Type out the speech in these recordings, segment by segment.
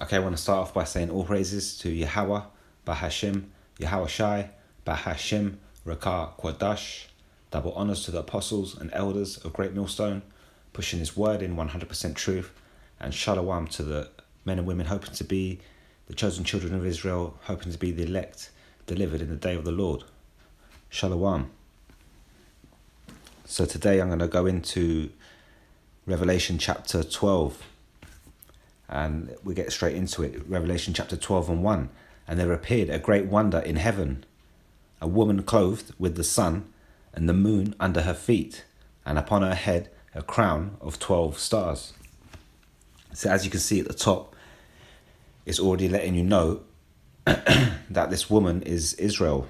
Okay, I want to start off by saying all praises to Yahweh, Bahashim, Yahweh Shai, Bahashim, Rakah Kwadash. Double honors to the apostles and elders of Great Millstone, pushing his word in 100% truth, and shalom to the men and women hoping to be the chosen children of Israel, hoping to be the elect, delivered in the day of the Lord. Shalom. So today I'm going to go into Revelation chapter 12. And we get straight into it. Revelation chapter 12 and 1. And there appeared a great wonder in heaven, a woman clothed with the sun and the moon under her feet, and upon her head a crown of 12 stars. So as you can see at the top, it's already letting you know that this woman is Israel.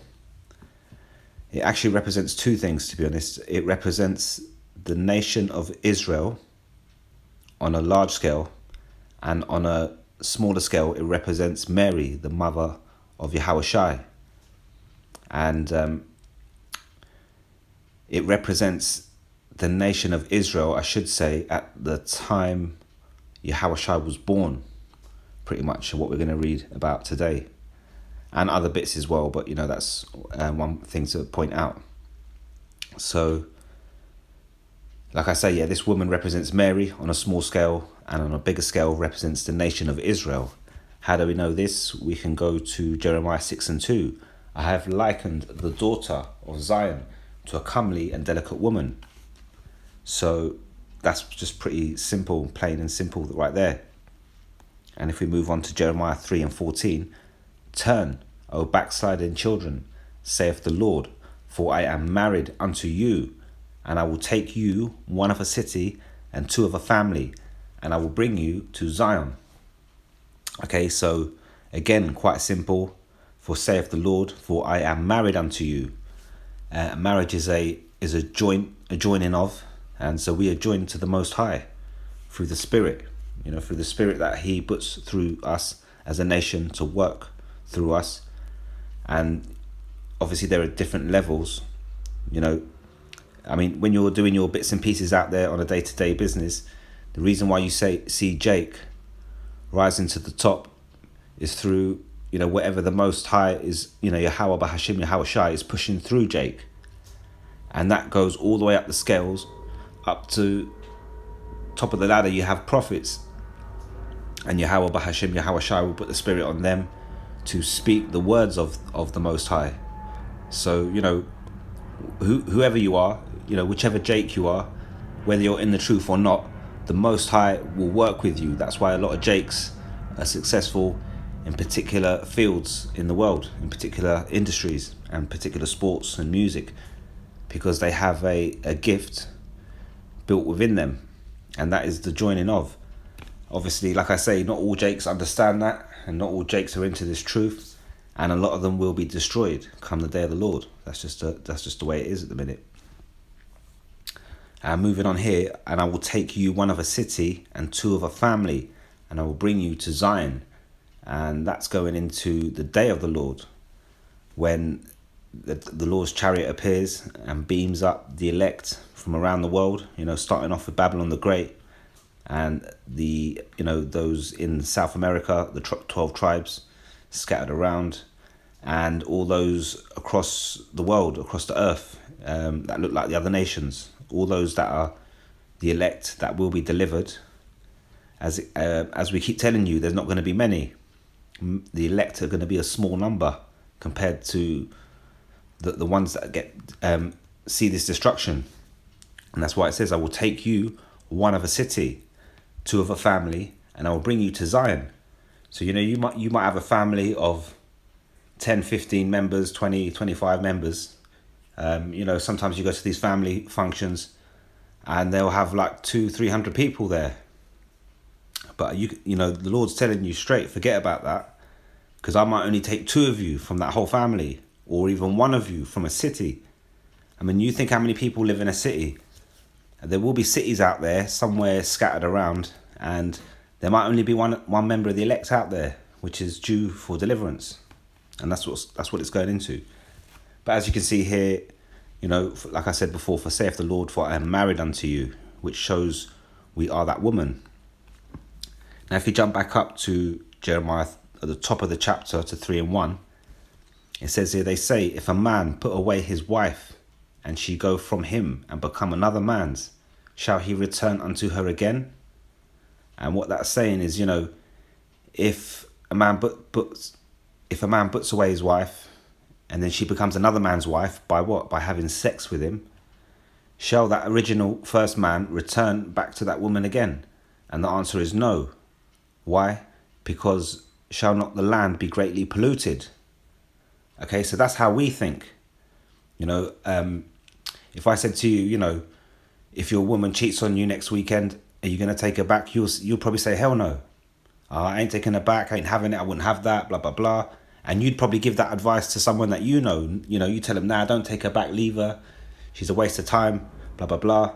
It actually represents two things, to be honest. It represents the nation of Israel on a large scale, and on a smaller scale, it represents Mary, the mother of Yahweh Shai. And it represents the nation of Israel, I should say, at the time Yahweh Shai was born, pretty much what we're going to read about today. And other bits as well, but that's one thing to point out. So, like I say, this woman represents Mary on a small scale, and on a bigger scale represents the nation of Israel. How do we know this? We can go to Jeremiah 6 and 2. I have likened the daughter of Zion to a comely and delicate woman. So that's just pretty simple, plain and simple right there. And if we move on to Jeremiah 3 and 14, turn, O backsliding children, saith the Lord, for I am married unto you, and I will take you, one of a city and two of a family, and I will bring you to Zion. Okay, so again, quite simple. For saith the Lord, for I am married unto you. Marriage is a joining of, and so we are joined to the Most High through the Spirit. Through the Spirit that He puts through us as a nation to work through us. And obviously there are different levels. When you're doing your bits and pieces out there on a day-to-day business, the reason why you see Jake rising to the top is through, whatever the Most High is, Yahweh Bahashim, Yahweh Shai is pushing through Jake. And that goes all the way up the scales, up to top of the ladder. You have prophets, and Yahweh Bahashim, Yahweh Shai will put the Spirit on them to speak the words of the Most High. So, whoever you are, whichever Jake you are, whether you're in the truth or not, the Most High will work with you. That's why a lot of Jakes are successful in particular fields in the world, in particular industries and particular sports and music, because they have a gift built within them, and that is the joining of. Obviously, like I say, not all Jakes understand that, and not all Jakes are into this truth, and a lot of them will be destroyed come the day of the Lord. That's just the way it is at the minute. Moving on here, and I will take you, one of a city and two of a family, and I will bring you to Zion. And that's going into the day of the Lord, when the Lord's chariot appears and beams up the elect from around the world, starting off with Babylon the Great, and those in South America, the 12 tribes scattered around, and all those across the world, across the earth, that look like the other nations, all those that are the elect that will be delivered. As we keep telling you, there's not going to be many. The elect are going to be a small number compared to the ones that get see this destruction. And that's why it says, I will take you, one of a city, two of a family, and I will bring you to Zion. So you might have a family of 10, 15 members, 20, 25 members. Sometimes you go to these family functions and they'll have like 200-300 people there. But the Lord's telling you straight, forget about that, because I might only take 2 of you from that whole family, or even 1 of you from a city. You think how many people live in a city. There will be cities out there somewhere scattered around, and there might only be one member of the elect out there, which is due for deliverance. And that's what it's going into. But as you can see here, like I said before, for saith the Lord, for I am married unto you, which shows we are that woman. Now, if you jump back up to Jeremiah at the top of the chapter to 3:1. It says here, they say, if a man put away his wife, and she go from him and become another man's, shall he return unto her again? And what that's saying is, if a man puts away his wife, and then she becomes another man's wife, by what? By having sex with him, shall that original first man return back to that woman again? And the answer is no. Why? Because shall not the land be greatly polluted? Okay, so that's how we think. If I said to you, if your woman cheats on you next weekend, are you going to take her back? You'll probably say, hell no. I ain't taking her back. I ain't having it. I wouldn't have that, blah, blah, blah. And you'd probably give that advice to someone that you know. You tell them, nah, don't take her back, leave her. She's a waste of time, blah, blah, blah.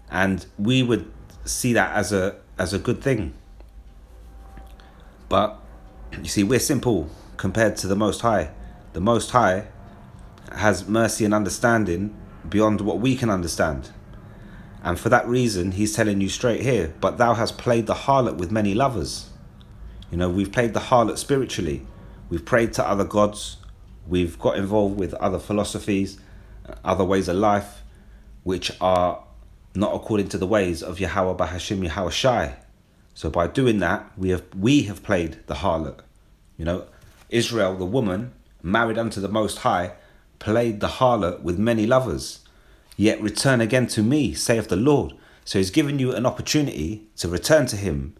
And we would see that as a good thing. But, you see, we're simple compared to the Most High. The Most High has mercy and understanding beyond what we can understand. And for that reason, he's telling you straight here, but thou hast played the harlot with many lovers. We've played the harlot spiritually. We've prayed to other gods. We've got involved with other philosophies, other ways of life, which are not according to the ways of Yahweh Bahashim Yahweh Shai. So by doing that, we have played the harlot. Israel, the woman, married unto the Most High, played the harlot with many lovers. Yet return again to me, saith the Lord. So he's given you an opportunity to return to him.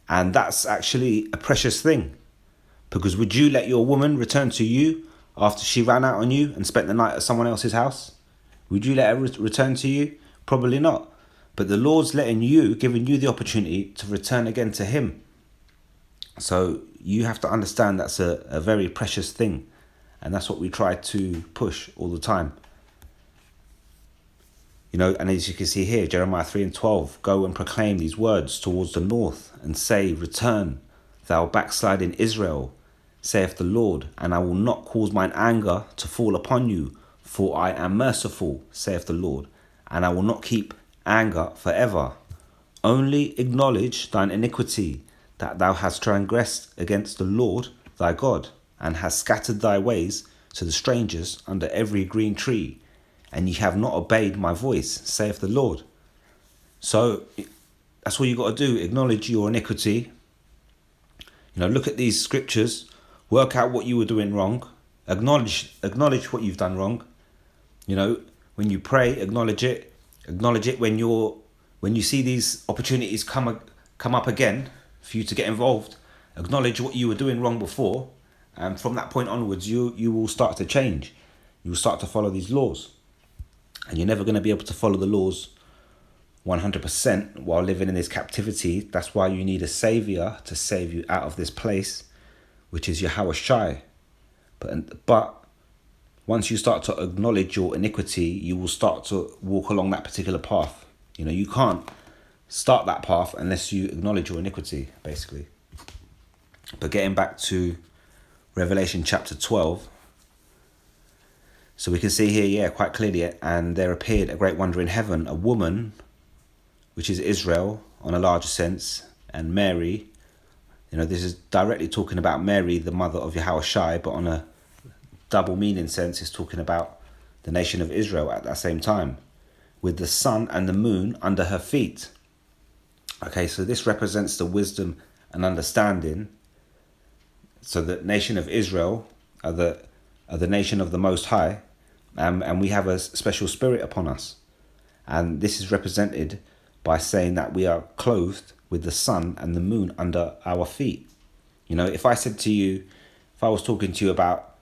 And that's actually a precious thing. Because would you let your woman return to you after she ran out on you and spent the night at someone else's house? Would you let her return to you? Probably not. But the Lord's giving you the opportunity to return again to him. So you have to understand that's a very precious thing. And that's what we try to push all the time. And as you can see here, Jeremiah 3:12, go and proclaim these words towards the north and say, return, thou backsliding Israel, saith the Lord, and I will not cause mine anger to fall upon you, for I am merciful, saith the Lord, and I will not keep anger forever. Only acknowledge thine iniquity, that thou hast transgressed against the Lord thy God, and hast scattered thy ways to the strangers under every green tree, and ye have not obeyed my voice, saith the Lord. So that's what you got to do. Acknowledge your iniquity. Look at these scriptures, work out what you were doing wrong, acknowledge what you've done wrong. When you pray, acknowledge it when you see these opportunities come up again for you to get involved. Acknowledge what you were doing wrong before, and from that point onwards, you will start to change. You will start to follow these laws. And you're never going to be able to follow the laws 100% while living in this captivity. That's why you need a savior to save you out of this place, which is Yahweh Shai. But once you start to acknowledge your iniquity, you will start to walk along that particular path. You can't start that path unless you acknowledge your iniquity, basically. But getting back to Revelation chapter 12, so we can see here, quite clearly, and there appeared a great wonder in heaven, a woman, which is Israel on a larger sense, and Mary. This is directly talking about Mary, the mother of Yahweh Shai, but on a double meaning sense, it's talking about the nation of Israel at that same time, with the sun and the moon under her feet. Okay, so this represents the wisdom and understanding. So the nation of Israel are the nation of the Most High, and we have a special spirit upon us. And this is represented by saying that we are clothed with the sun and the moon under our feet. If I said to you, if I was talking to you about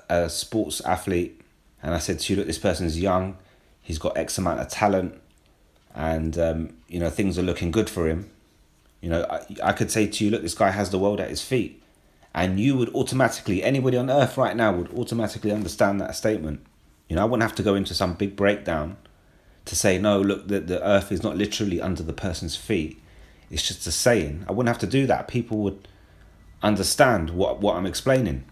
a sports athlete, and I said to you, look, this person's young, he's got X amount of talent, and things are looking good for him. I could say to you, look, this guy has the world at his feet. And you would automatically, anybody on earth right now would automatically understand that statement. I wouldn't have to go into some big breakdown to say, no, look, the earth is not literally under the person's feet. It's just a saying. I wouldn't have to do that. People would understand what I'm explaining.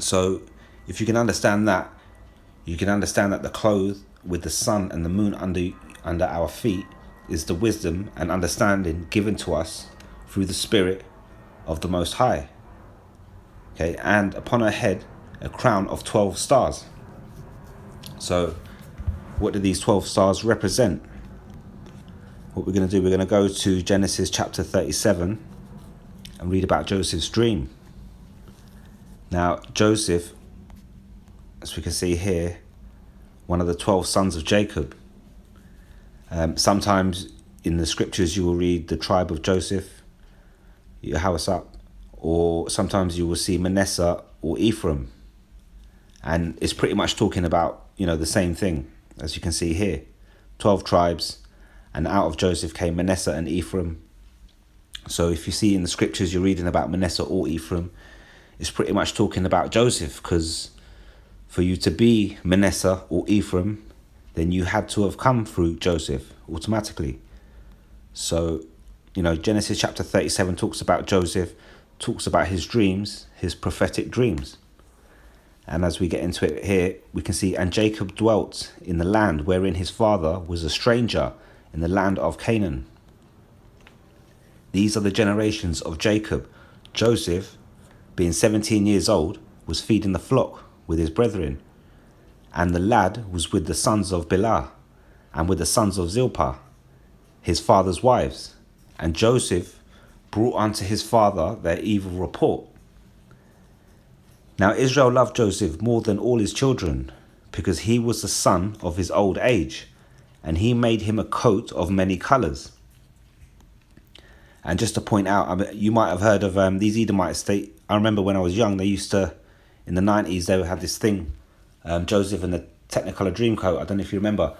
So if you can understand that, you can understand that the clothes with the sun and the moon under our feet is the wisdom and understanding given to us through the Spirit of the Most High. Okay, and upon her head a crown of 12 stars. So what do these 12 stars represent? What we're going to do, we're going to go to Genesis chapter 37 and read about Joseph's dream. Now, Joseph, as we can see here, one of the 12 sons of Jacob. Sometimes in the scriptures you will read the tribe of Joseph, Yahweh, or sometimes you will see Manasseh or Ephraim. And it's pretty much talking about, the same thing, as you can see here. 12 tribes, and out of Joseph came Manasseh and Ephraim. So if you see in the scriptures you're reading about Manasseh or Ephraim, it's pretty much talking about Joseph, because for you to be Manasseh or Ephraim, then you had to have come through Joseph automatically. So, Genesis chapter 37 talks about Joseph, talks about his dreams, his prophetic dreams. And as we get into it here, we can see, and Jacob dwelt in the land wherein his father was a stranger, in the land of Canaan. These are the generations of Jacob. Joseph, being 17 years old, was feeding the flock with his brethren. And the lad was with the sons of Bilhah, and with the sons of Zilpah, his father's wives. And Joseph brought unto his father their evil report. Now Israel loved Joseph more than all his children, because he was the son of his old age, and he made him a coat of many colours. And just to point out, you might have heard of these Edomites. I remember when I was young, they used to, in the 90s, they would have this thing, Joseph and the Technicolor Dreamcoat. I don't know if you remember.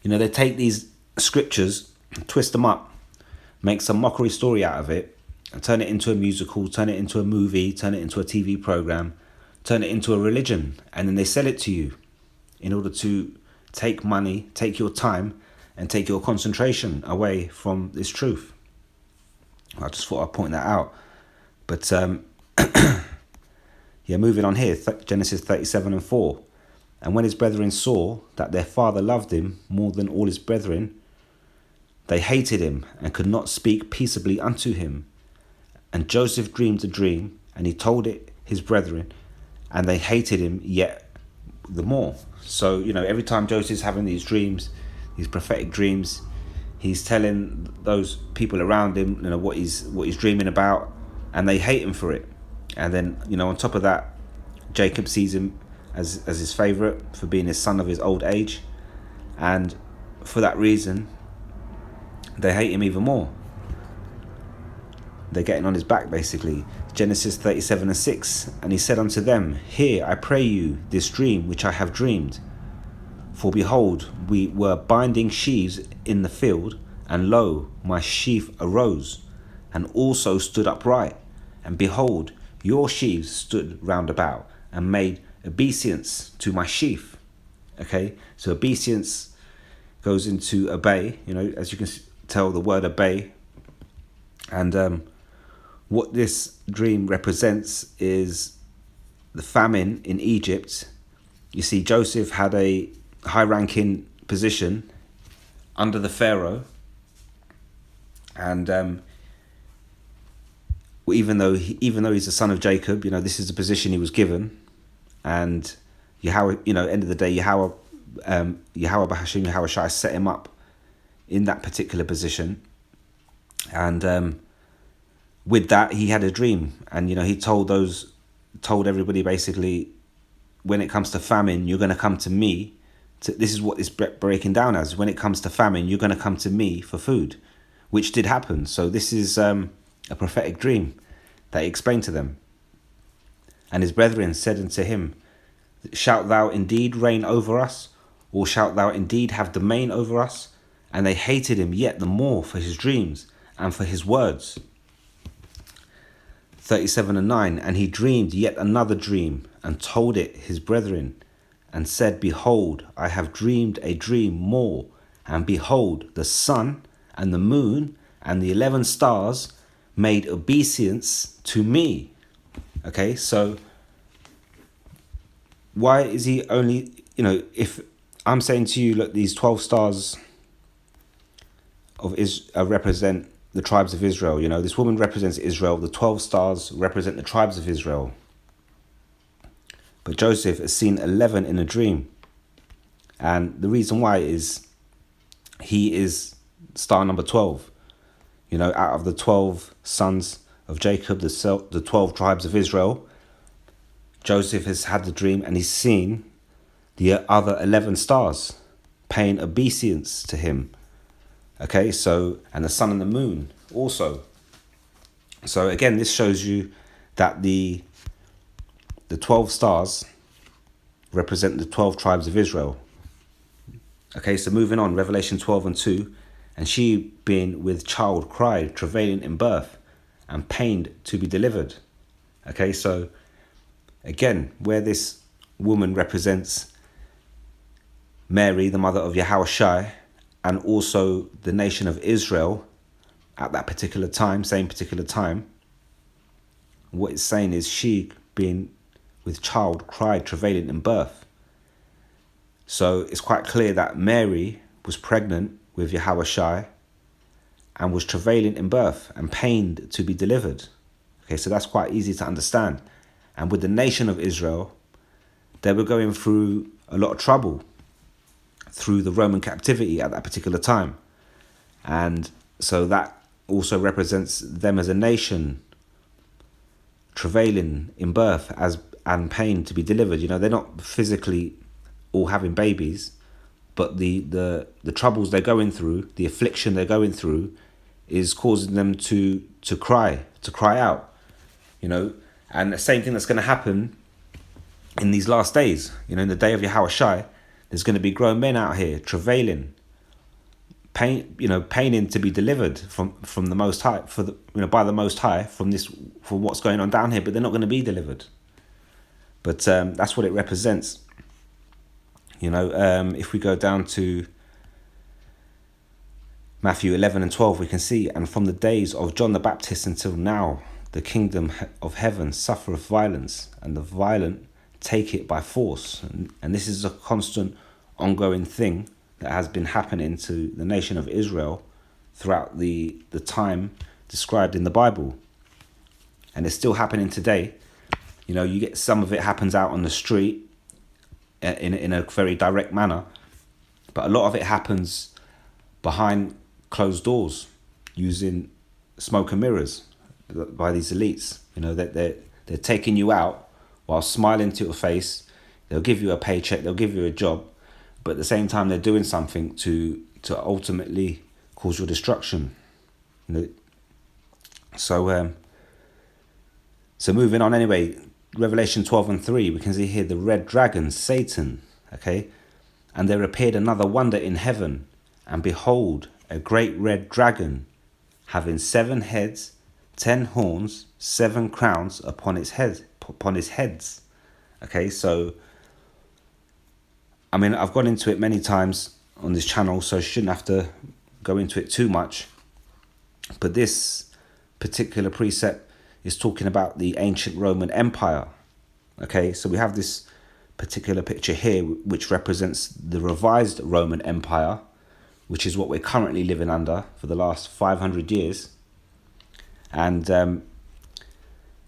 They take these scriptures, twist them up, make some mockery story out of it, and turn it into a musical, turn it into a movie, turn it into a TV program, turn it into a religion, and then they sell it to you in order to take money, take your time, and take your concentration away from this truth. I just thought I'd point that out. But moving on here, Genesis 37:4. And when his brethren saw that their father loved him more than all his brethren, they hated him and could not speak peaceably unto him. And Joseph dreamed a dream, and he told it his brethren, and they hated him yet the more. So, every time Joseph's having these dreams, these prophetic dreams, he's telling those people around him, what he's dreaming about, and they hate him for it. And then, on top of that, Jacob sees him as his favourite for being his son of his old age, and for that reason, they hate him even more. They're getting on his back, basically. Genesis 37:6. And he said unto them, Hear, I pray you, this dream which I have dreamed. For behold, we were binding sheaves in the field, and lo, my sheaf arose, and also stood upright. And behold, your sheaves stood round about, and made obeisance to my sheaf. Okay, so obeisance goes into obey, as you can tell, the word obey. And what this dream represents is the famine in Egypt. You see, Joseph had a high-ranking position under the Pharaoh, and even though he's the son of Jacob, this is the position he was given, and Yahweh, end of the day, Yahweh Bahashim, Yahweh Shai set him up in that particular position, and with that he had a dream, and he told everybody basically, when it comes to famine, you're going to come to me. This is what it's breaking down as. When it comes to famine, you're going to come to me for food, which did happen. So this is a prophetic dream that he explained to them. And his brethren said unto him, Shalt thou indeed reign over us, or shalt thou indeed have domain over us? And they hated him yet the more for his dreams and for his words. 37:9. And he dreamed yet another dream, and told it his brethren, and said, Behold, I have dreamed a dream more, and behold, the sun and the moon and the 11 stars made obeisance to me. Okay, so why is he only, if I'm saying to you, look, these 12 stars of represent the tribes of Israel. You know, this woman represents Israel. The 12 stars represent the tribes of Israel. But Joseph has seen 11 in a dream. And the reason why is he is star number 12. You know, out of the 12 sons of Jacob, the 12 tribes of Israel, Joseph has had the dream and he's seen the other 11 stars paying obeisance to him. Okay, so, and the sun and the moon also. So again, this shows you that the 12 stars represent the 12 tribes of Israel. Okay, so moving on, Revelation 12:2, and she being with child cried, travailing in birth, and pained to be delivered. Okay, so again, where this woman represents Mary, the mother of Yahushua, and also the nation of Israel at that particular time, same particular time, what it's saying is she being with child cried, travailing in birth. So it's quite clear that Mary was pregnant with Yahushua and was travailing in birth and pained to be delivered. Okay, so that's quite easy to understand. And with the nation of Israel, they were going through a lot of trouble through the Roman captivity at that particular time. And so that also represents them as a nation travailing in birth and pain to be delivered. You know, they're not physically all having babies, but the troubles they're going through, the affliction they're going through is causing them to cry out, you know. And the same thing that's going to happen in these last days, you know, in the day of Yahushua, there's going to be grown men out here travailing, paining to be delivered from the Most High, by the Most High from what's going on down here, but they're not going to be delivered. But that's what it represents. You know, if we go down to Matthew 11:12, we can see, and from the days of John the Baptist until now, the kingdom of heaven suffereth violence, and the violent take it by force. And this is a constant ongoing thing that has been happening to the nation of Israel throughout the time described in the Bible. And it's still happening today. You know, you get some of it happens out on the street in a very direct manner, but a lot of it happens behind closed doors using smoke and mirrors by these elites. You know, that they're taking you out while smiling to your face. They'll give you a paycheck, they'll give you a job, but at the same time they're doing something to ultimately cause your destruction. You know? So moving on anyway, Revelation 12:3, we can see here the red dragon, Satan, okay? And there appeared another wonder in heaven, and behold, a great red dragon, having 7 heads, 10 horns, 7 crowns upon his heads. Okay, so I mean, I've gone into it many times on this channel, so I shouldn't have to go into it too much. But this particular precept is talking about the ancient Roman Empire. Okay, so we have this particular picture here, which represents the revised Roman Empire, which is what we're currently living under for the last 500 years. And,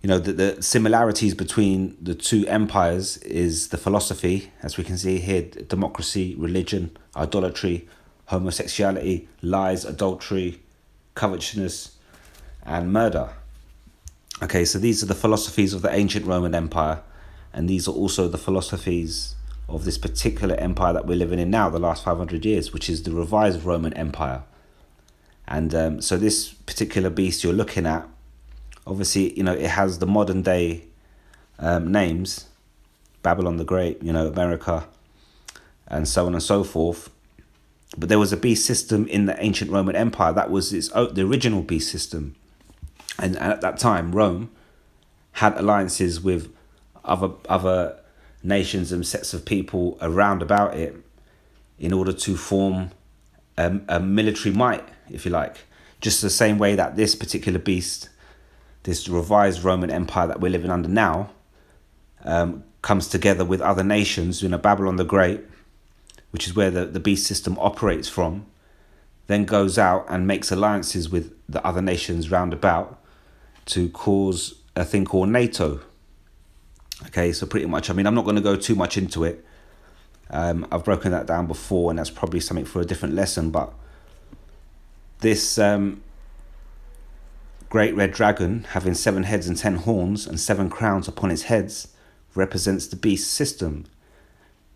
you know, the similarities between the two empires is the philosophy, as we can see here: democracy, religion, idolatry, homosexuality, lies, adultery, covetousness, and murder. Okay, so these are the philosophies of the ancient Roman Empire, and these are also the philosophies of this particular empire that we're living in now, the last 500 years, which is the revised Roman Empire. And so this particular beast you're looking at, obviously, you know, it has the modern day names, Babylon the Great, you know, America, and so on and so forth. But there was a beast system in the ancient Roman Empire that was the original beast system. And at that time, Rome had alliances with other nations and sets of people around about it in order to form a military might, if you like. Just the same way that this particular beast, this revised Roman Empire that we're living under now, comes together with other nations. You know, Babylon the Great, which is where the beast system operates from. then goes out and makes alliances with the other nations round about to cause a thing called NATO. Okay, so pretty much, I mean, I'm not going to go too much into it. I've broken that down before, and that's probably something for a different lesson. But this great red dragon, having 7 heads and 10 horns and 7 crowns upon its heads, represents the beast system.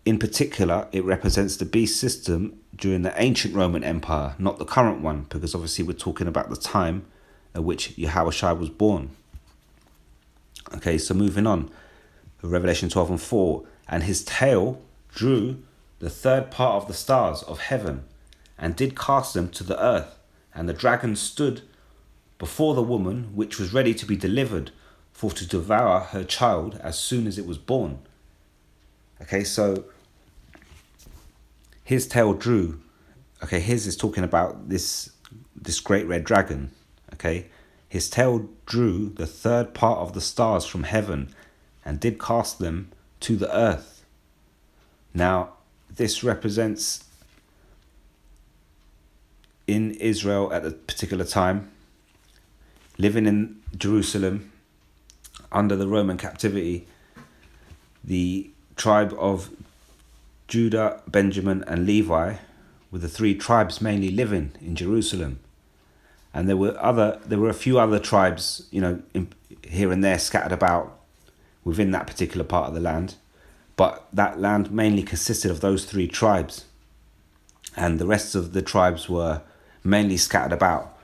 In particular, it represents the beast system during the ancient Roman Empire, not the current one, because obviously we're talking about the time at which Yahushua was born. Okay, so moving on. Revelation 12:4. And his tail drew the third part of the stars of heaven and did cast them to the earth. And the dragon stood before the woman which was ready to be delivered, for to devour her child as soon as it was born. Okay, so his tail drew. Okay, his is talking about this great red dragon. Okay, his tail drew the third part of the stars from heaven and did cast them to the earth. Now, this represents in Israel at a particular time, living in Jerusalem under the Roman captivity, the tribe of Judah, Benjamin and Levi were the 3 tribes mainly living in Jerusalem. And there were a few other tribes, here and there scattered about within that particular part of the land. But that land mainly consisted of those 3 tribes. And the rest of the tribes were mainly scattered about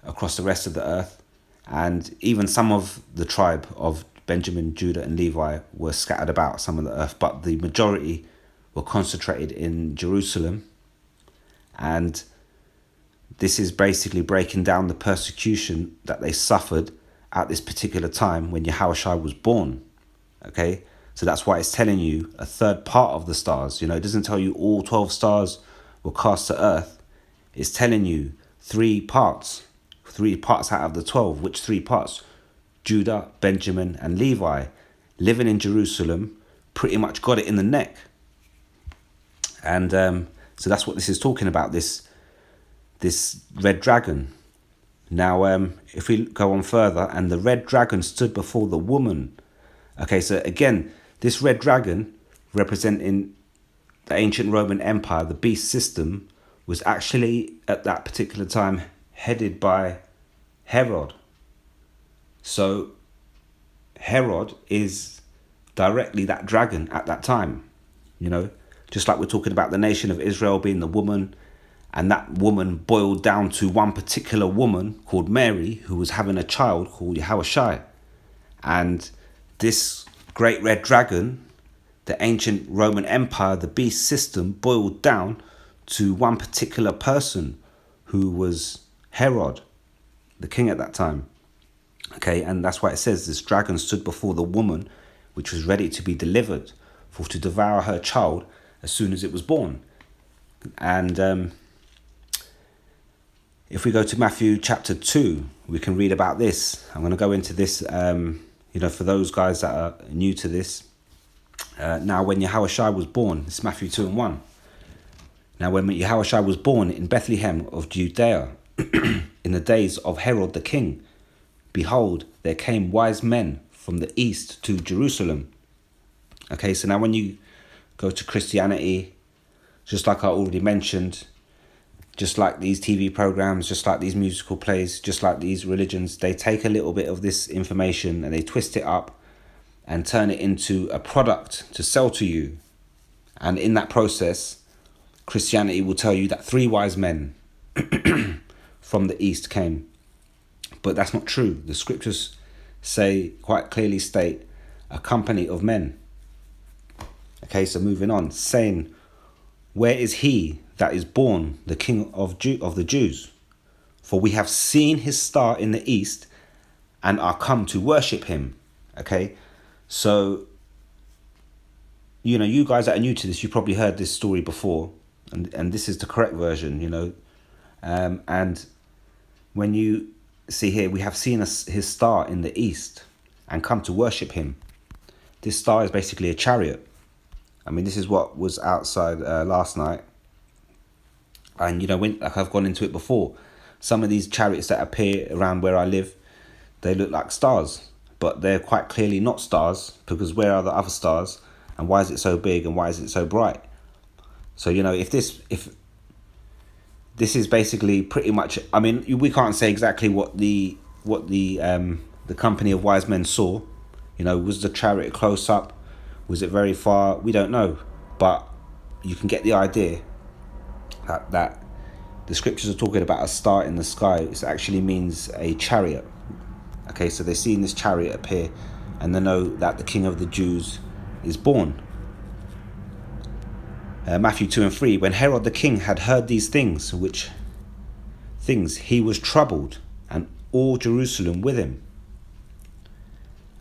across the rest of the earth. And even some of the tribe of Benjamin, Judah and Levi were scattered about some of the earth. But the majority were concentrated in Jerusalem. And this is basically breaking down the persecution that they suffered at this particular time when Yahushua was born. Okay, so that's why it's telling you a third part of the stars. It doesn't tell you all 12 stars were cast to earth. It's telling you 3 parts out of the 12. Which 3 parts? Judah, Benjamin and Levi, living in Jerusalem, pretty much got it in the neck. And so that's what this is talking about, this red dragon. Now, if we go on further, and the red dragon stood before the woman. Okay, so again, this red dragon, representing the ancient Roman Empire, the beast system, was actually at that particular time headed by Herod. So Herod is directly that dragon at that time, just like we're talking about the nation of Israel being the woman, and that woman boiled down to one particular woman called Mary, who was having a child called Yahushua. And this great red dragon, the ancient Roman Empire, the beast system, boiled down to one particular person who was Herod, the king at that time. Okay, and that's why it says this dragon stood before the woman which was ready to be delivered, for to devour her child as soon as it was born. And if we go to Matthew chapter 2, we can read about this. I'm going to go into this, for those guys that are new to this. Now, when Yahushua was born, it's Matthew 2 and 1. Now, when Yahushua was born in Bethlehem of Judea, in the days of Herod the king, behold, there came wise men from the east to Jerusalem. Okay, so now when you go to Christianity, just like I already mentioned, just like these TV programs, just like these musical plays, just like these religions, they take a little bit of this information and they twist it up and turn it into a product to sell to you. And in that process, Christianity will tell you that 3 wise men from the east came. But that's not true. The scriptures quite clearly state a company of men. Okay, so moving on, saying, where is he that is born the King of the Jews? For we have seen his star in the east and are come to worship him. Okay, so, you guys that are new to this, you probably heard this story before, and this is the correct version, and when you see here, we have seen his star in the east and come to worship him. This star is basically a chariot. I mean, this is what was outside last night. And like I've gone into it before, some of these chariots that appear around where I live, they look like stars, but they're quite clearly not stars, because where are the other stars, and why is it so big, and why is it so bright? So if this is basically pretty much, I mean, we can't say exactly what the company of wise men saw. Was the chariot close up? Was it very far? We don't know, but you can get the idea that the scriptures are talking about a star in the sky. It actually means a chariot. Okay, so they're seeing this chariot appear, and they know that the King of the Jews is born. Matthew 2 and 3, when Herod the king had heard these things, he was troubled, and all Jerusalem with him.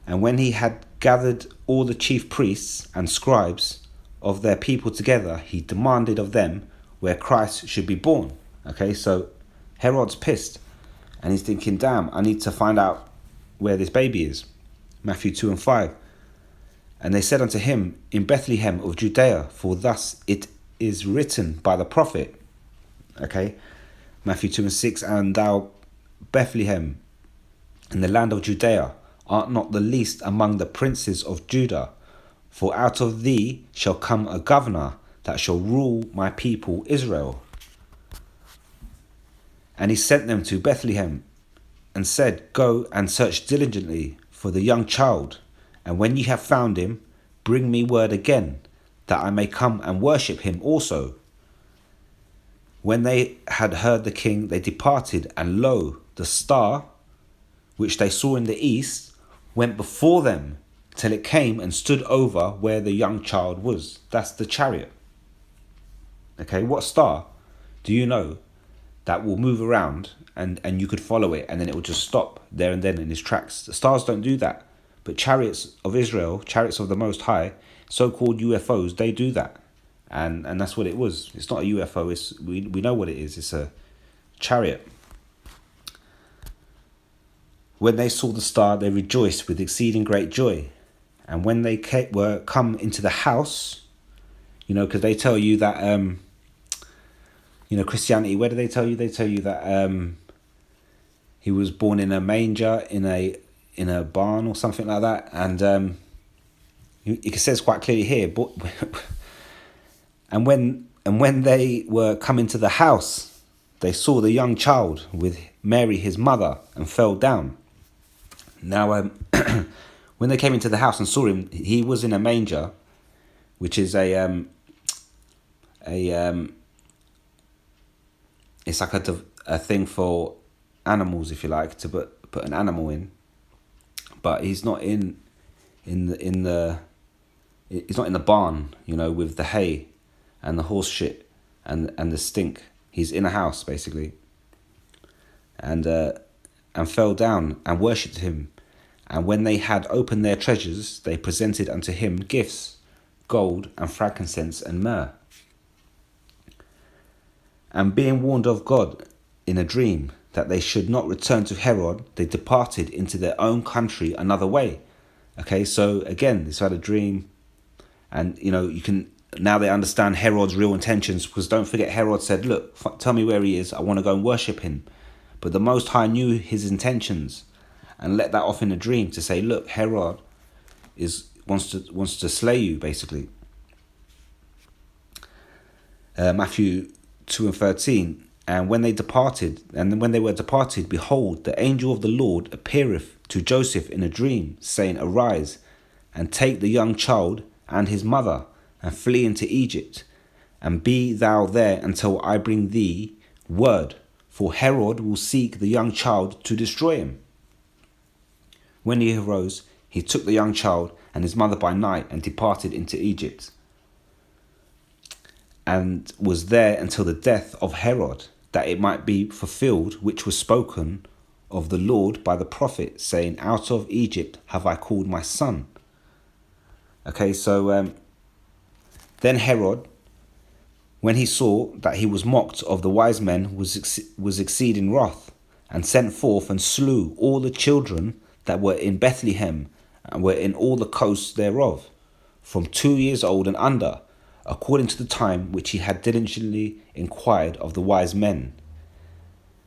And when he had gathered all the chief priests and scribes of their people together, he demanded of them where Christ should be born. Okay, so Herod's pissed, and he's thinking, damn, I need to find out where this baby is. Matthew 2 and 5. And they said unto him, in Bethlehem of Judea, for thus it is written by the prophet. Okay, Matthew 2 and 6, and thou, Bethlehem, in the land of Judea, art not the least among the princes of Judah, for out of thee shall come a governor that shall rule my people Israel. And he sent them to Bethlehem, and said, go and search diligently for the young child, and when ye have found him, bring me word again, that I may come and worship him also. When they had heard the king, they departed, and lo, the star, which they saw in the east, went before them, till it came and stood over where the young child was. That's the chariot. Okay, what star do you know that will move around and you could follow it, and then it will just stop there and then in its tracks? The stars don't do that. But chariots of Israel, chariots of the Most High, so-called UFOs, they do that. And that's what it was. It's not a UFO. We know what it is. It's a chariot. When they saw the star, they rejoiced with exceeding great joy. And when they were come into the house, because they tell you that, Christianity, where do they tell you? They tell you that he was born in a manger, in a barn or something like that. And it says quite clearly here, but and when they were coming to the house, they saw the young child with Mary his mother, and fell down. Now when they came into the house and saw him, he was in a manger, which is it's like a thing for animals, if you like, to put an animal in. But he's not in the he's not in the barn, with the hay and the horse shit and the stink. He's in a house basically, and fell down and worshipped him. And when they had opened their treasures, they presented unto him gifts, gold and frankincense and myrrh. And being warned of God in a dream that they should not return to Herod, they departed into their own country another way. Okay, so again, this had a dream, and you can now they understand Herod's real intentions, because don't forget, Herod said, look, tell me where he is, I want to go and worship him. But the Most High knew his intentions and let that off in a dream to say, look, Herod wants to slay you, basically. Matthew 2 and 13. And when they were departed, behold, the angel of the Lord appeareth to Joseph in a dream, saying, arise, and take the young child and his mother, and flee into Egypt, and be thou there until I bring thee word, for Herod will seek the young child to destroy him. When he arose, he took the young child and his mother by night, and departed into Egypt, and was there until the death of Herod, that it might be fulfilled which was spoken of the Lord by the prophet, saying, out of Egypt have I called my son. Okay, so then Herod, when he saw that he was mocked of the wise men, was exceeding wrath, and sent forth and slew all the children that were in Bethlehem, and were in all the coasts thereof, from 2 years old and under, according to the time which he had diligently inquired of the wise men.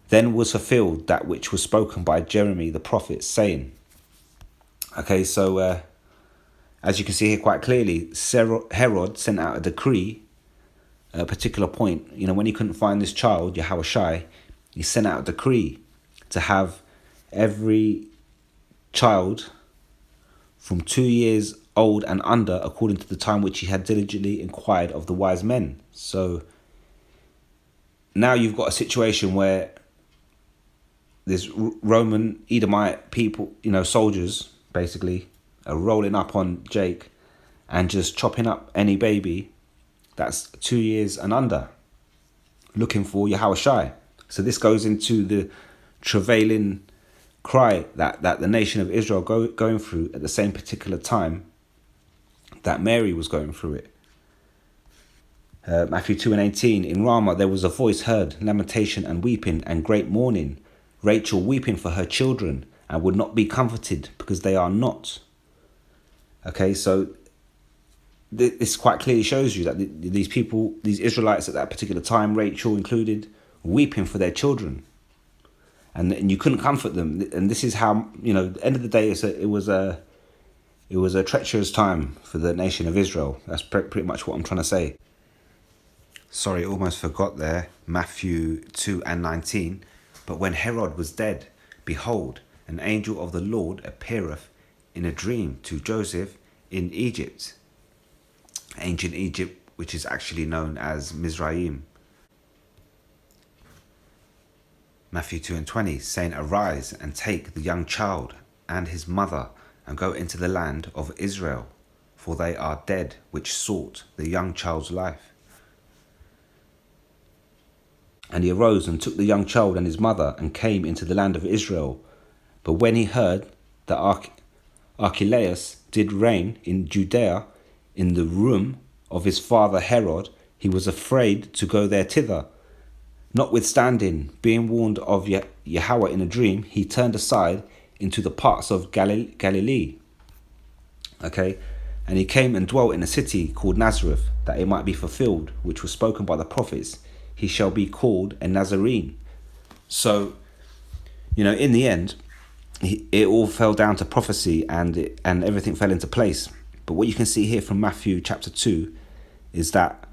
Then was fulfilled that which was spoken by Jeremy the prophet, saying. Okay, so as you can see here quite clearly, Herod sent out a decree at a particular point. When he couldn't find this child, Yahushai, he sent out a decree to have every child from 2 years old and under, according to the time which he had diligently inquired of the wise men. So now you've got a situation where this Roman Edomite people, soldiers, basically, are rolling up on Jake and just chopping up any baby that's 2 years and under, looking for Yahushai. So this goes into the travailing cry that the nation of Israel going through at the same particular time that Mary was going through it. Matthew 2:18, in Ramah there was a voice heard, lamentation and weeping and great mourning, Rachel weeping for her children, and would not be comforted because they are not. Okay, so this quite clearly shows you that these people, these Israelites at that particular time, Rachel included, weeping for their children. And you couldn't comfort them. And this is how, at the end of the day, it was a treacherous time for the nation of Israel. That's pretty much what I'm trying to say. Sorry, almost forgot there. Matthew 2:19. But when Herod was dead, behold, an angel of the Lord appeareth in a dream to Joseph in Egypt. Ancient Egypt, which is actually known as Mizraim. Matthew 2:20, saying, arise and take the young child and his mother and go into the land of Israel, for they are dead which sought the young child's life. And he arose and took the young child and his mother and came into the land of Israel. But when he heard that Archelaus did reign in Judea in the room of his father Herod, he was afraid to go there thither. Notwithstanding, being warned of Yahweh in a dream, he turned aside into the parts of Galilee. Okay, and he came and dwelt in a city called Nazareth, that it might be fulfilled, which was spoken by the prophets, he shall be called a Nazarene. So, in the end, it all fell down to prophecy and everything fell into place. But what you can see here from Matthew chapter 2 is that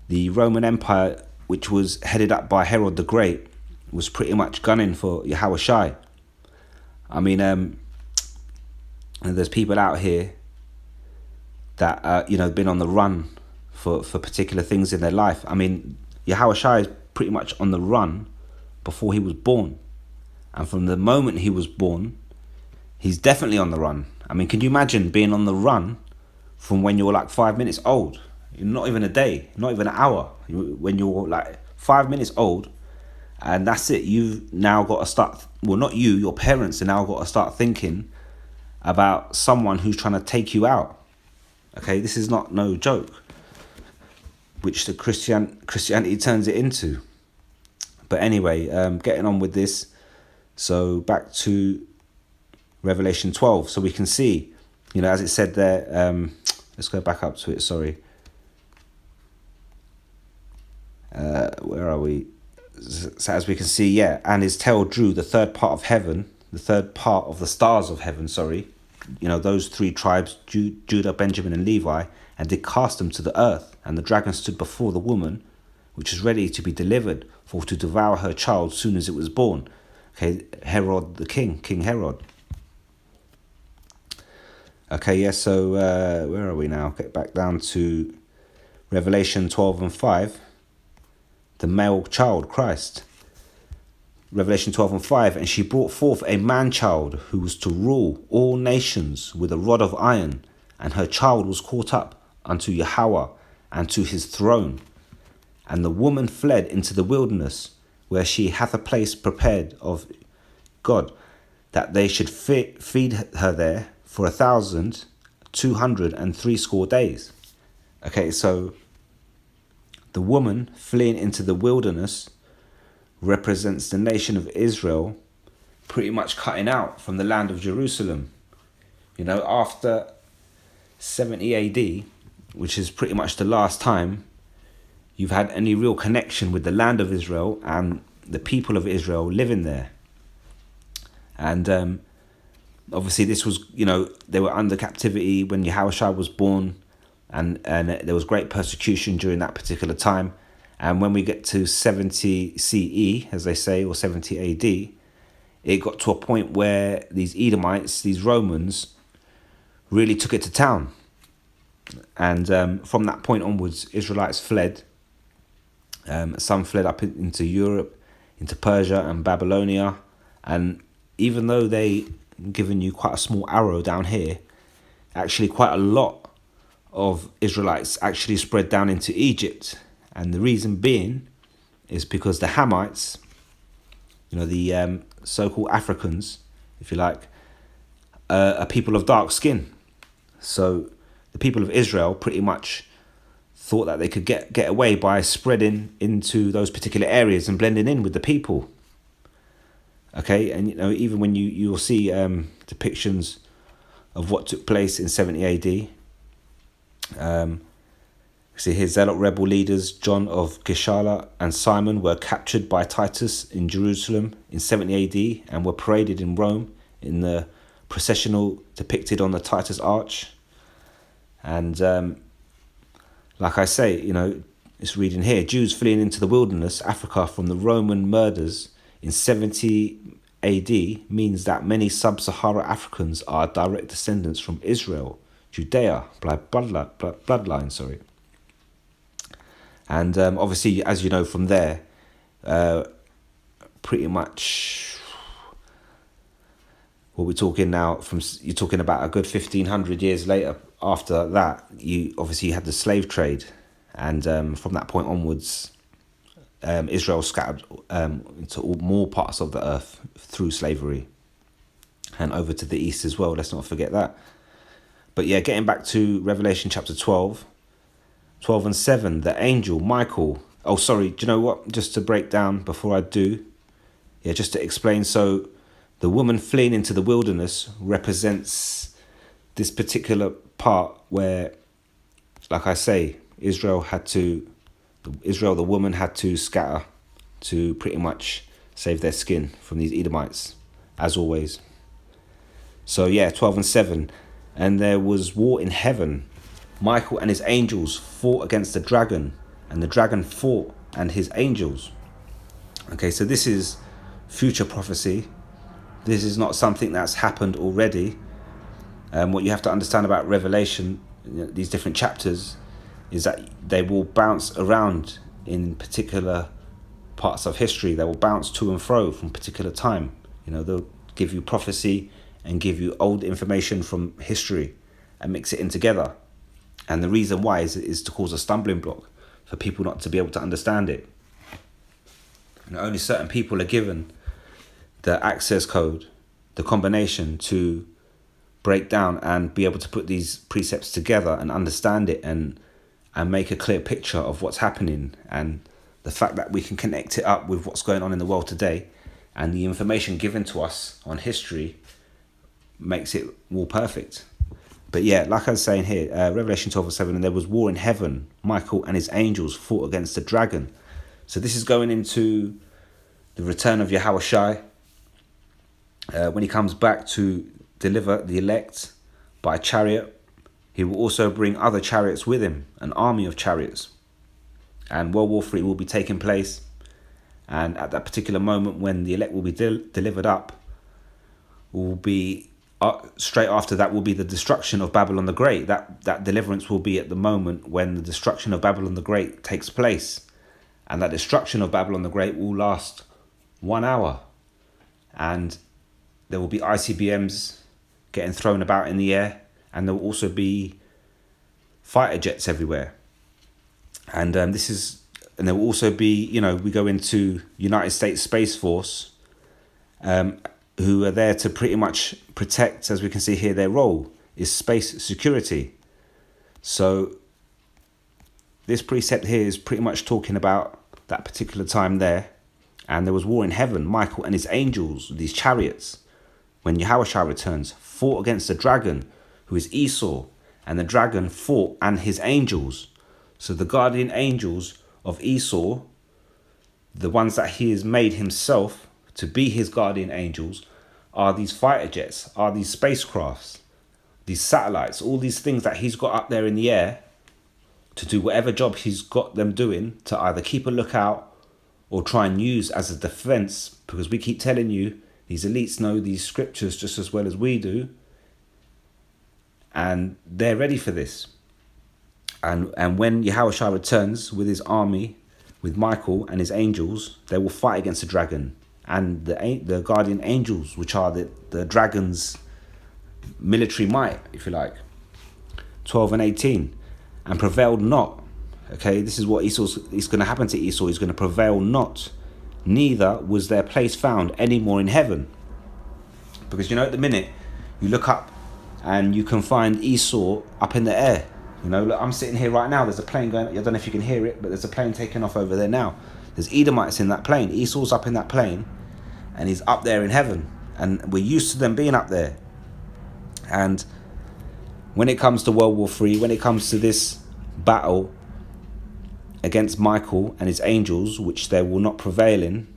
the Roman Empire, which was headed up by Herod the Great, was pretty much gunning for Yahushai. I mean, and there's people out here that, been on the run for particular things in their life. I mean, Yahushai is pretty much on the run before he was born. And from the moment he was born, he's definitely on the run. I mean, can you imagine being on the run from when you're like 5 minutes old? Not even a day, not even an hour. When you're like 5 minutes old, and that's it. You've now got to start, well, not you, your parents have now got to start thinking about someone who's trying to take you out. Okay, this is not no joke, which the Christianity turns it into. But anyway, getting on with this. So back to Revelation 12. So we can see, as it said there, let's go back up to it, sorry. Where are we? So as we can see, and his tail drew the third part of heaven, the third part of the stars of heaven, sorry. Those three tribes, Judah, Benjamin and Levi, and did cast them to the earth. And the dragon stood before the woman, which was ready to be delivered, for to devour her child soon as it was born. Okay, Herod the king, King Herod. Okay, so where are we now? Get back down to Revelation 12:5. The male child, Christ. Revelation 12:5, and she brought forth a man-child who was to rule all nations with a rod of iron, and her child was caught up unto Yahweh and to his throne. And the woman fled into the wilderness, where she hath a place prepared of God, that they should feed her there for 1,260 days. Okay, so the woman fleeing into the wilderness represents the nation of Israel pretty much cutting out from the land of Jerusalem. After 70 AD, which is pretty much the last time you've had any real connection with the land of Israel and the people of Israel living there. And obviously this was, they were under captivity when Yahushua was born, and there was great persecution during that particular time. And when we get to 70 CE, as they say, or 70 AD, it got to a point where these Edomites, these Romans, really took it to town. And from that point onwards, Israelites fled. Some fled up into Europe, into Persia and Babylonia. And even though they given you quite a small arrow down here, actually quite a lot of Israelites actually spread down into Egypt. And the reason being is because the Hamites, the so-called Africans, if you like, are people of dark skin. So the people of Israel pretty much thought that they could get away by spreading into those particular areas and blending in with the people. Okay, and even when you'll see depictions of what took place in 70 AD. See here, Zealot rebel leaders John of Gishala and Simon were captured by Titus in Jerusalem in 70 AD and were paraded in Rome in the processional depicted on the Titus Arch. And like I say, it's reading here, Jews fleeing into the wilderness, Africa, from the Roman murders in 70 AD means that many sub-Sahara Africans are direct descendants from Israel, Judea, bloodline. And obviously, as you know from there, pretty much what we're talking now, you're talking about a good 1,500 years later. After that, you obviously had the slave trade, and from that point onwards, Israel scattered into more parts of the earth through slavery, and over to the east as well. Let's not forget that. But yeah, getting back to Revelation chapter 12 and 7, the angel Michael. Oh, sorry. Do you know what? Just to break down before I do, just to explain. So, the woman fleeing into the wilderness represents this particular part where, like I say, the woman had to scatter to pretty much save their skin from these Edomites, as always. So 12 and 7, and there was war in heaven. Michael and his angels fought against the dragon, and the dragon fought and his angels. Okay, so this is future prophecy. This is not something that's happened already. What you have to understand about Revelation, these different chapters, is that they will bounce around in particular parts of history. They will bounce to and fro from particular time. They'll give you prophecy and give you old information from history and mix it in together. And the reason why is to cause a stumbling block for people not to be able to understand it. Only certain people are given the access code, the combination to break down and be able to put these precepts together and understand it and make a clear picture of what's happening, and the fact that we can connect it up with what's going on in the world today, and the information given to us on history makes it more perfect. But like I was saying here, Revelation 12 and 7, and there was war in heaven. Michael and his angels fought against the dragon. So this is going into the return of Yahushua, when he comes back to deliver the elect by chariot. He will also bring other chariots with him, an army of chariots. And World War III will be taking place. And at that particular moment when the elect will be delivered up, will be straight after that will be the destruction of Babylon the Great. That deliverance will be at the moment when the destruction of Babylon the Great takes place. And that destruction of Babylon the Great will last 1 hour. And there will be ICBMs getting thrown about in the air. And there will also be fighter jets everywhere. And there will also be, we go into United States Space Force, who are there to pretty much protect, as we can see here, their role is space security. So this precept here is pretty much talking about that particular time there. And there was war in heaven. Michael and his angels, these chariots, when Yahushua returns, fought against the dragon, who is Esau, and the dragon fought and his angels. So the guardian angels of Esau, the ones that he has made himself to be his guardian angels, are these fighter jets, are these spacecrafts, these satellites, all these things that he's got up there in the air to do whatever job he's got them doing, to either keep a lookout or try and use as a defense, because we keep telling you these elites know these scriptures just as well as we do, and they're ready for this. And when Yahushua returns with his army, with Michael and his angels, they will fight against the dragon and the guardian angels, which are the dragon's military might, if you like. 12 and 18. And prevailed not. Okay, this is what is going to happen to Esau. He's going to prevail not. Neither was their place found any more in heaven. Because at the minute, you look up and you can find Esau up in the air. Look, I'm sitting here right now. There's a plane going. I don't know if you can hear it, but there's a plane taking off over there now. There's Edomites in that plane. Esau's up in that plane, and he's up there in heaven. And we're used to them being up there. And when it comes to World War III, when it comes to this battle against Michael and his angels, which they will not prevail in,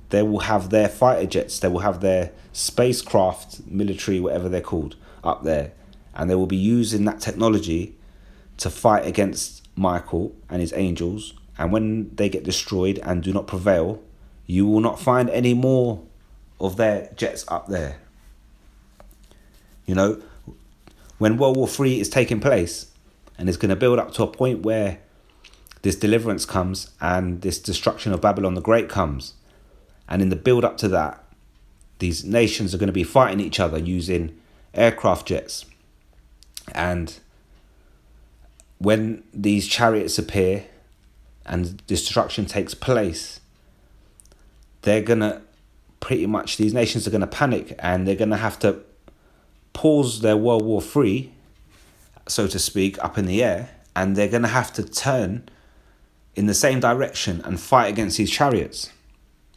they will have their fighter jets, they will have their spacecraft, military, whatever they're called, up there. And they will be using that technology to fight against Michael and his angels. And when they get destroyed and do not prevail, you will not find any more of their jets up there. When World War III is taking place and it's going to build up to a point where this deliverance comes and this destruction of Babylon the Great comes, and in the build up to that, these nations are going to be fighting each other using aircraft jets. And when these chariots appear and destruction takes place, they're going to these nations are going to panic, and they're going to have to pause their World War III, so to speak, up in the air, and they're going to have to turn in the same direction and fight against these chariots.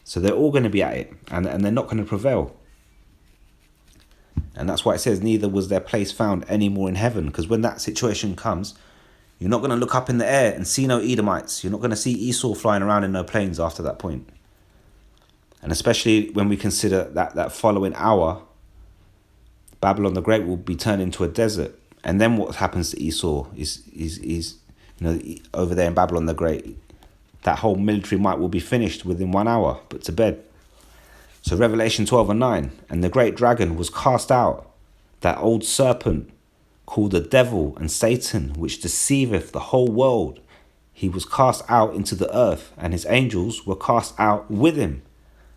So they're all going to be at it, and they're not going to prevail. And that's why it says, neither was their place found any more in heaven, because when that situation comes, you're not going to look up in the air and see no Edomites. You're not going to see Esau flying around in no planes after that point. And especially when we consider that following hour, Babylon the Great will be turned into a desert. And then what happens to Esau is over there in Babylon the Great, that whole military might will be finished within 1 hour, put to bed. So Revelation 12 and 9, and the great dragon was cast out, that old serpent called the devil and Satan, which deceiveth the whole world. He was cast out into the earth, and his angels were cast out with him.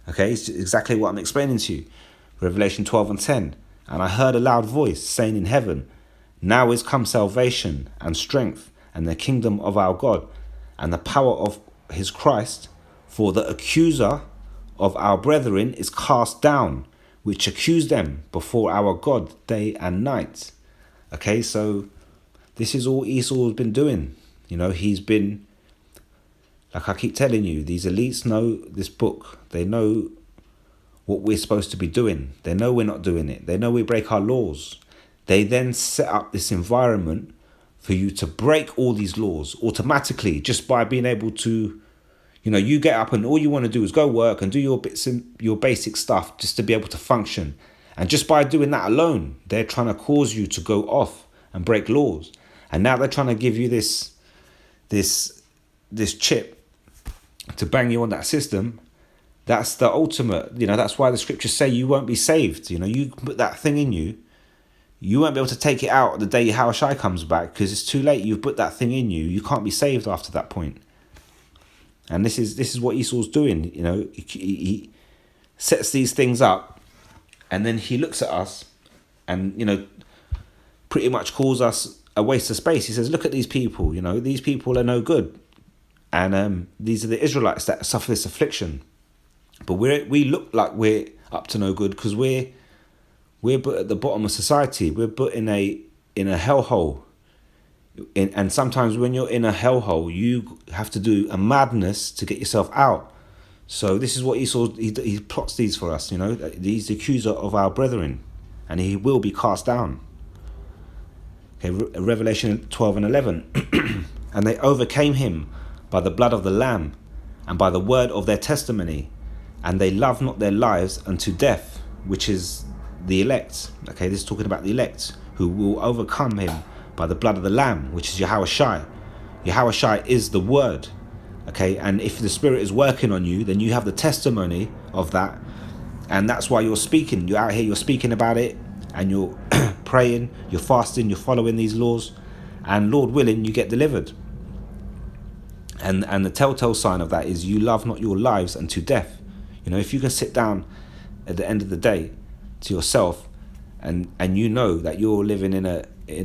Okay, it's exactly what I'm explaining to you. Revelation 12 and 10. And I heard a loud voice saying in heaven, now is come salvation and strength and the kingdom of our God and the power of his Christ, for the accuser of our brethren is cast down, which accused them before our God day and night. Okay, so this is all Esau has been doing. He's been, like I keep telling you, these elites know this book. They know what we're supposed to be doing. They know we're not doing it. They know we break our laws. They then set up this environment for you to break all these laws automatically, just by being able to, you get up and all you want to do is go work and do your bits and your basic stuff just to be able to function. And just by doing that alone, they're trying to cause you to go off and break laws. And now they're trying to give you this chip to bang you on that system. That's the ultimate, that's why the scriptures say you won't be saved. You put that thing in you, you won't be able to take it out the day Yahushua comes back, because it's too late. You've put that thing in you. You can't be saved after that point. And this is what Esau's doing. He sets these things up, and then he looks at us and, pretty much calls us a waste of space. He says, look at these people, these people are no good. And these are the Israelites that suffer this affliction. But we look like we're up to no good because we're put at the bottom of society. We're put in a hellhole. And sometimes when you're in a hellhole, you have to do a madness to get yourself out. So this is what Esau, he plots these for us, He's the accuser of our brethren, and he will be cast down. Okay, Revelation 12 and 11. And they overcame him by the blood of the Lamb and by the word of their testimony, and they loved not their lives unto death, which is the elect. Okay, this is talking about the elect who will overcome him by the blood of the Lamb, which is Yahweh Shai. Yahweh Shai is the word. Okay, and if the Spirit is working on you, then you have the testimony of that, and that's why you're speaking. You're out here, you're speaking about it, and you're praying, you're fasting, you're following these laws, and Lord willing, you get delivered. And the telltale sign of that is you love not your lives unto death. You know, if you can sit down at the end of the day to yourself, and you know that you're living in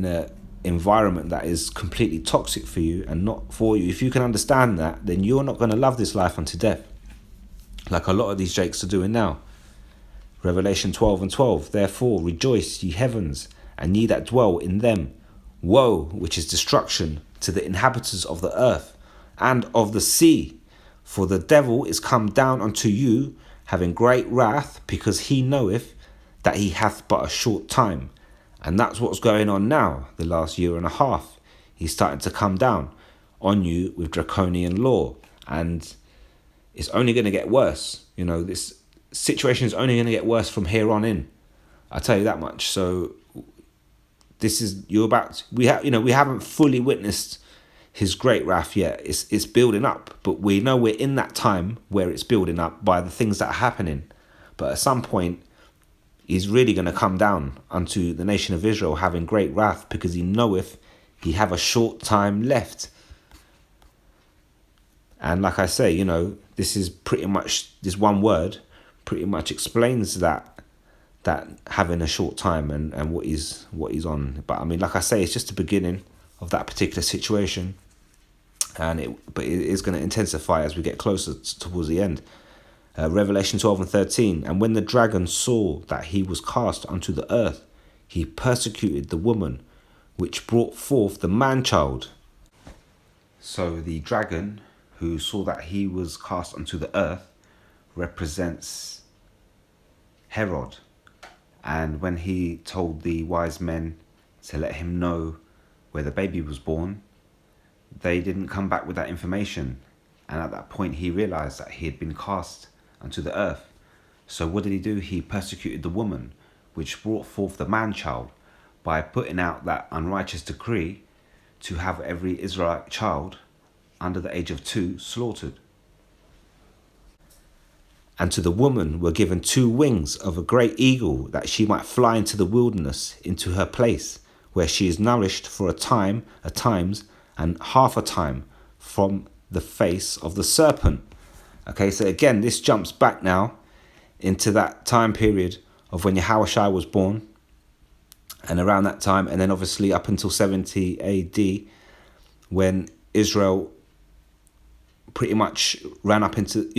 a environment that is completely toxic for you and not for you, if you can understand that, then you're not going to love this life unto death, like a lot of these jakes are doing now. Revelation 12 and 12. Therefore rejoice, ye heavens, and ye that dwell in them. Woe, which is destruction, to the inhabitants of the earth and of the sea. For the devil is come down unto you, having great wrath, because he knoweth that he hath but a short time. And that's what's going on now, the last year and a half. He's starting to come down on you with draconian law. And it's only going to get worse. You know, this situation is only going to get worse from here on in. I tell you that much. So this is, we haven't fully witnessed his great wrath yet. It's building up, but we know we're in that time where it's building up by the things that are happening. But at some point, he's really going to come down unto the nation of Israel, having great wrath, because he knoweth he have a short time left. And like I say, you know, this is pretty much, this one word pretty much explains that having a short time and what he's on. But I mean, like I say, it's just the beginning of that particular situation, but it is going to intensify as we get closer towards the end. Revelation 12 and 13. And when the dragon saw that he was cast unto the earth, he persecuted the woman which brought forth the man-child. So the dragon who saw that he was cast unto the earth represents Herod. And when he told the wise men to let him know where the baby was born, they didn't come back with that information. And at that point he realized that he had been cast unto the earth. So what did he do? He persecuted the woman which brought forth the man-child by putting out that unrighteous decree to have every Israelite child under the age of 2 slaughtered. And to the woman were given 2 wings of a great eagle, that she might fly into the wilderness, into her place, where she is nourished for a time, a times, and half a time from the face of the serpent. Okay, so again, this jumps back now into that time period of when Yahushua was born, and around that time, and then obviously up until 70 AD, when Israel pretty much ran up into,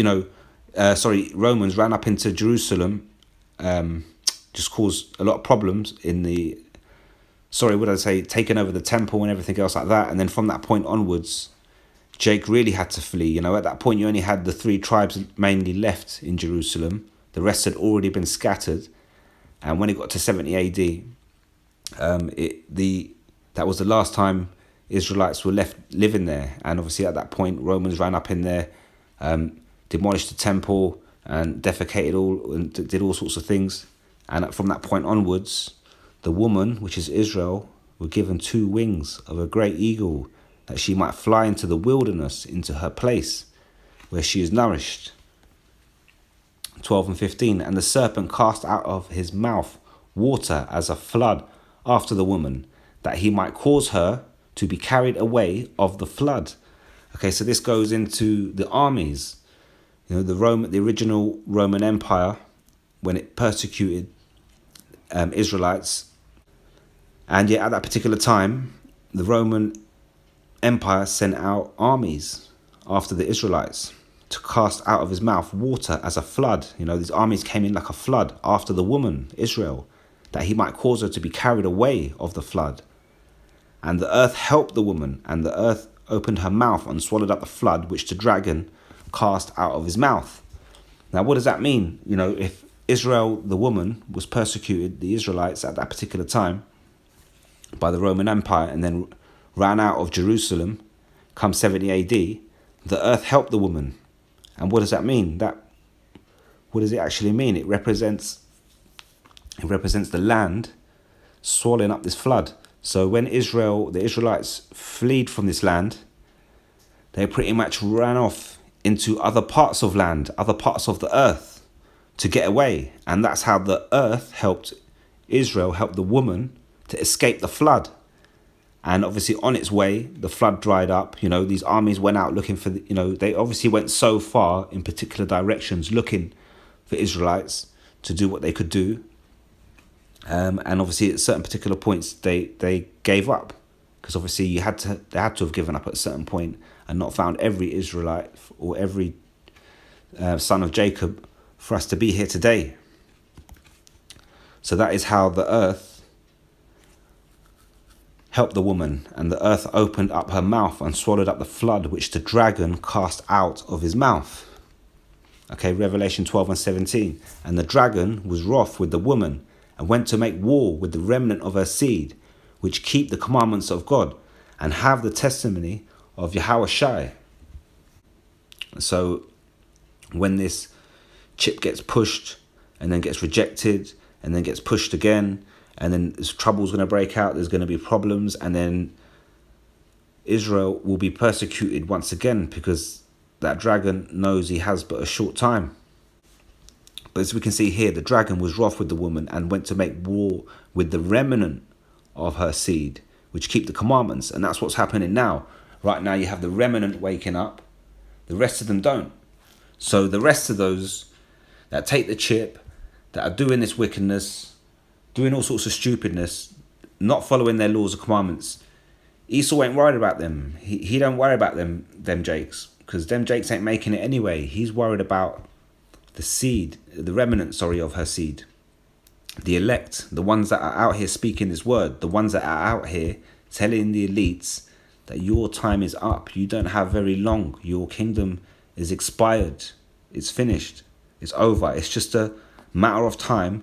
Romans ran up into Jerusalem, just caused a lot of problems in the, taking over the temple and everything else like that. And then from that point onwards, Jake really had to flee. You know, at that point, you only had the 3 tribes mainly left in Jerusalem. The rest had already been scattered. And when it got to 70 AD, that was the last time Israelites were left living there. And obviously at that point, Romans ran up in there, demolished the temple and defecated all and did all sorts of things. And from that point onwards, the woman, which is Israel, were given 2 wings of a great eagle, that she might fly into the wilderness, into her place, where she is nourished. 12 and 15. And the serpent cast out of his mouth water as a flood after the woman, that he might cause her to be carried away of the flood. Okay, so this goes into the armies. You know, the original Roman Empire, when it persecuted Israelites, and yet at that particular time, the Roman Empire sent out armies after the Israelites to cast out of his mouth water as a flood. You know, these armies came in like a flood after the woman, Israel, that he might cause her to be carried away of the flood. And the earth helped the woman, and the earth opened her mouth and swallowed up the flood which the dragon cast out of his mouth. Now, what does that mean? You know, if Israel, the woman, was persecuted, the Israelites at that particular time, by the Roman Empire and then ran out of Jerusalem come 70 AD, the earth helped the woman. And what does that mean? What does it actually mean? It represents the land swallowing up this flood. So when the Israelites fled from this land, they pretty much ran off into other parts of land, other parts of the earth to get away. And that's how the earth helped Israel, helped the woman to escape the flood. And obviously on its way, the flood dried up. These armies went out looking for, they obviously went so far in particular directions looking for Israelites to do what they could do. And obviously at certain particular points they gave up, because obviously they had to have given up at a certain point and not found every Israelite or every son of Jacob for us to be here today. So that is how the earth helped the woman, and the earth opened up her mouth and swallowed up the flood which the dragon cast out of his mouth. Okay, Revelation 12 and 17. And the dragon was wroth with the woman and went to make war with the remnant of her seed, which keep the commandments of God and have the testimony of Yahushua. So when this chip gets pushed and then gets rejected and then gets pushed again, and then trouble's going to break out, there's going to be problems, and then Israel will be persecuted once again because that dragon knows he has but a short time. But as we can see here, the dragon was wroth with the woman and went to make war with the remnant of her seed, which keep the commandments. And that's what's happening now. Right now you have the remnant waking up. The rest of them don't. So the rest of those that take the chip, that are doing this wickedness, doing all sorts of stupidness, not following their laws and commandments, Esau ain't worried about them. He don't worry about them Jakes, because them Jakes ain't making it anyway. He's worried about the seed, the remnant, of her seed. The elect, the ones that are out here speaking this word, the ones that are out here telling the elites that your time is up. You don't have very long. Your kingdom is expired. It's finished. It's over. It's just a matter of time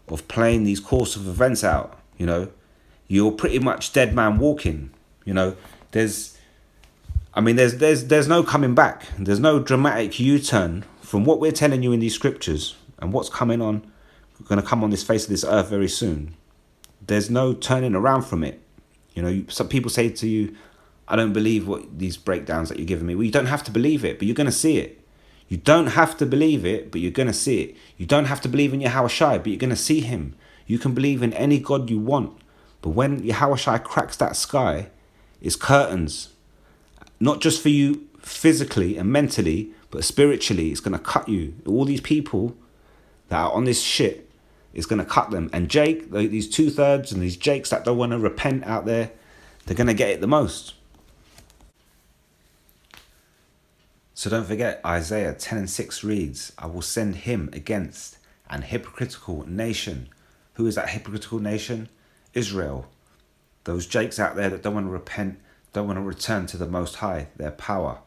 of playing these course of events out. You're pretty much dead man walking. There's no coming back. There's no dramatic U-turn from what we're telling you in these scriptures and what's going to come on this face of this earth very soon. There's no turning around from it. Some people say to you, I don't believe what these breakdowns that you're giving me. Well, you don't have to believe it, but you're going to see it. You don't have to believe it, but you're going to see it. You don't have to believe in Yahushua, but you're going to see him. You can believe in any God you want. But when Yahushua cracks that sky, it's curtains. Not just for you physically and mentally, but spiritually. It's going to cut you. All these people that are on this shit, it's going to cut them. And Jake, these 2/3 and these Jakes that don't want to repent out there, they're going to get it the most. So don't forget, Isaiah 10 and 6 reads, I will send him against an hypocritical nation. Who is that hypocritical nation? Israel. Those Jakes out there that don't want to repent, don't want to return to the Most High, their power.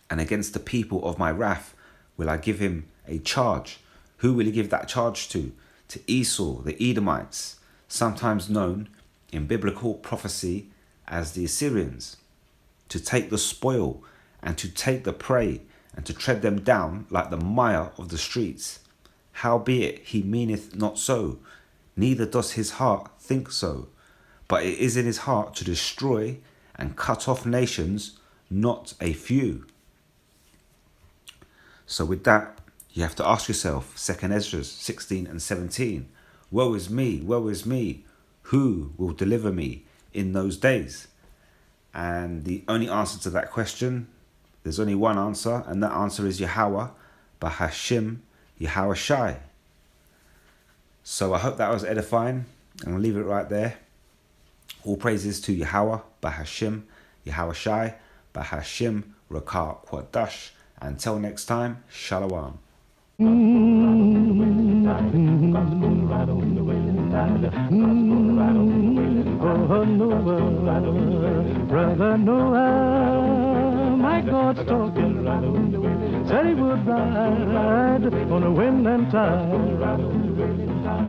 And against the people of my wrath will I give him a charge. Who will he give that charge to? To Esau, the Edomites, sometimes known in biblical prophecy as the Assyrians, to take the spoil and to take the prey and to tread them down like the mire of the streets. Howbeit he meaneth not so, neither does his heart think so, but it is in his heart to destroy and cut off nations, not a few. So with that, you have to ask yourself, 2 Ezra 16 and 17, woe is me, who will deliver me in those days? And the only answer to that question, there's only one answer, and that answer is Yahweh, Bahashim, Yahushai. So I hope that was edifying, and I'll leave it right there. All praises to Yahweh, Bahashim, Yahushai, Bahashim, Rakah, Quadash. Until next time, Shalom. Brother Noah, my God's talking, said he would ride on the wind and tide.